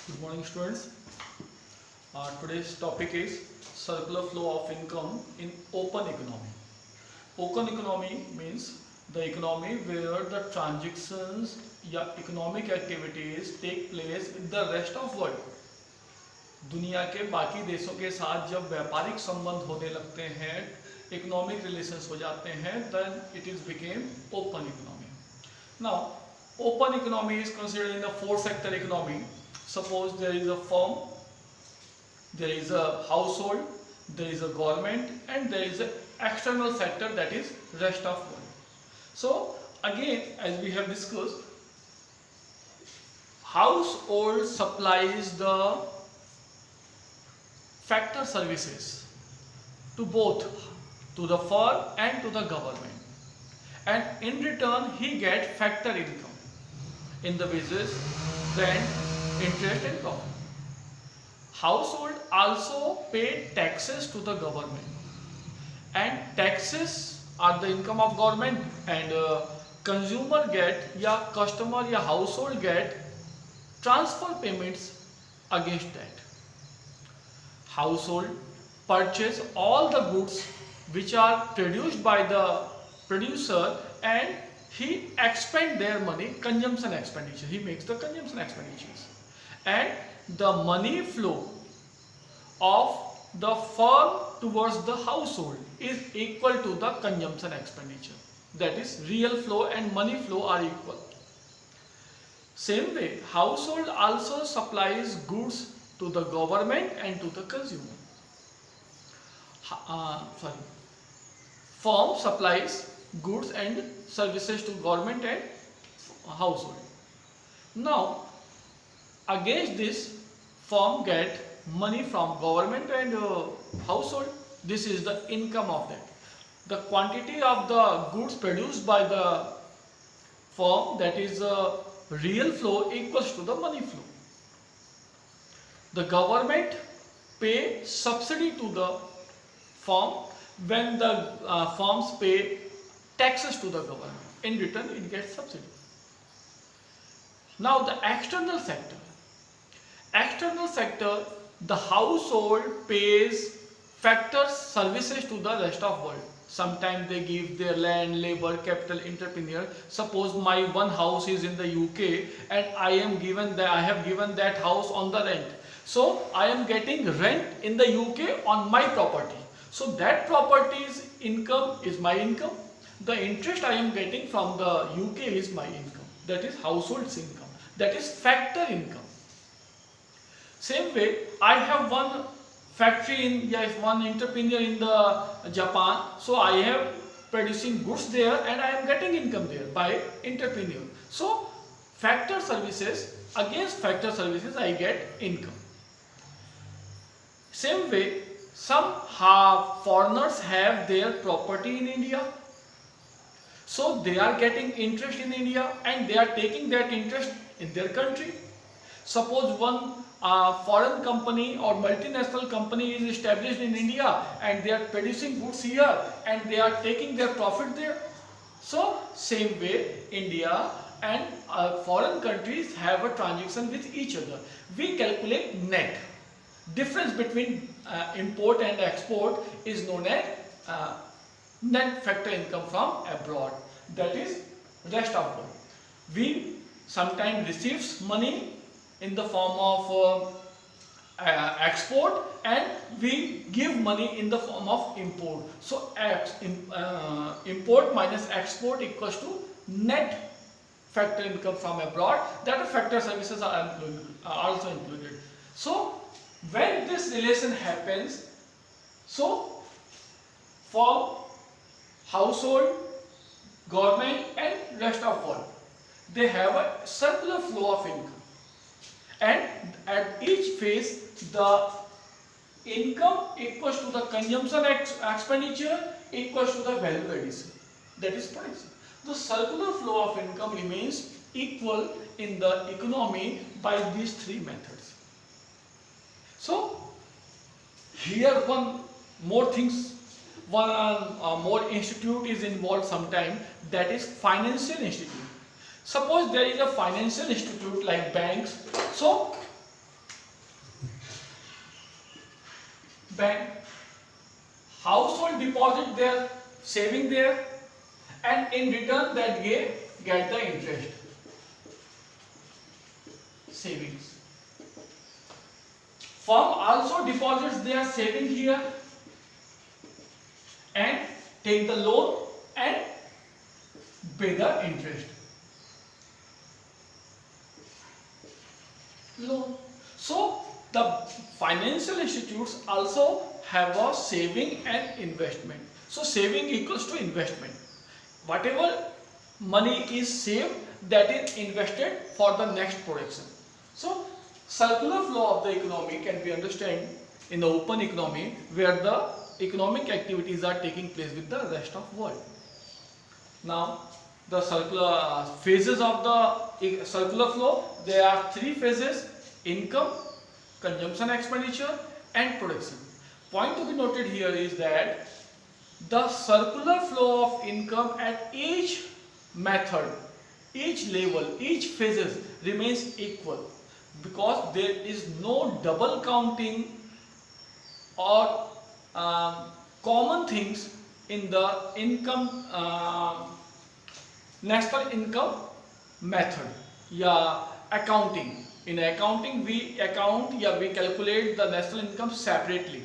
Good morning, students. Today's topic is circular flow of income in open economy. Open economy means the economy where the transactions या economic activities take place in the rest of world. दुनिया के बाकी देशों के साथ जब व्यापारिक संबंध होने लगते हैं, इकोनॉमिक रिलेशंस हो जाते हैं, then it is became open economy. Now, open economy is considered in a four-sector economy. Suppose there is a firm, there is a household, there is a government, and there is an external sector, that is rest of world. So again, as we have discussed, household supplies the factor services to both, to the firm and to the government, and in return he get factor income in the business, rent, interest and profit. Household also pay taxes to the government, and taxes are the income of government, and consumer get या customer या household get transfer payments against that. Household purchase all the goods which are produced by the producer, and he expend their money, consumption expenditure, he makes the consumption expenditures, and the money flow of the firm towards the household is equal to the consumption expenditure. That is, real flow and money flow are equal. Same way, household also supplies goods to the government and to the consumer. Firm supplies goods and services to government and household. Now, against this, firm get money from government and household. This is the income of that. The quantity of the goods produced by the firm, that is real flow, equals to the money flow. The government pay subsidy to the firm when the firms pay taxes to the government. In return, it gets subsidy. Now, the external sector. External sector, the household pays factor services to the rest of world. Sometimes they give their land, labor, capital, entrepreneur. Suppose my one house is in the UK and I have given that house on the rent. So I am getting rent in the UK on my property. So that property's income is my income. The interest I am getting from the UK is my income. That is household's income. That is factor income. Same way, I have one factory one entrepreneur in the Japan. So I am producing goods there and I am getting income there by entrepreneur. So factor services, against factor services I get income. Same way, some foreigners have their property in India. So they are getting interest in India and they are taking that interest in their country. Suppose one foreign company or multinational company is established in India and they are producing goods here and they are taking their profit there. So same way, India and foreign countries have a transaction with each other. We calculate net. Difference between import and export is known as net factor income from abroad. That is rest of world. We sometimes receives money in the form of export and we give money in the form of import. So import minus export equals to net factor income from abroad. That factor services are also included. So when this relation happens, so for household, government and rest of world, they have a circular flow of income. And at each phase, the income equals to the consumption expenditure equals to the value addition, that is production. The circular flow of income remains equal in the economy by these three methods. So here one more institute is involved sometime, that is financial institute. Suppose there is a financial institute like banks. So bank. Household deposit their saving there, and in return that get the interest. Savings. Firm also deposits their saving here and take the loan and pay the interest. Loan. So the financial institutes also have a saving and investment. So saving equals to investment. Whatever money is saved, that is invested for the next production. So circular flow of the economy can be understood in the open economy, where the economic activities are taking place with the rest of world. Now the circular phases of the circular flow, there are three phases: income, consumption expenditure and production. Point to be noted here is that the circular flow of income at each method, each level, each phases remains equal, because there is no double counting or common things in the income national income method. Yeah, accounting. In accounting we calculate the national income separately.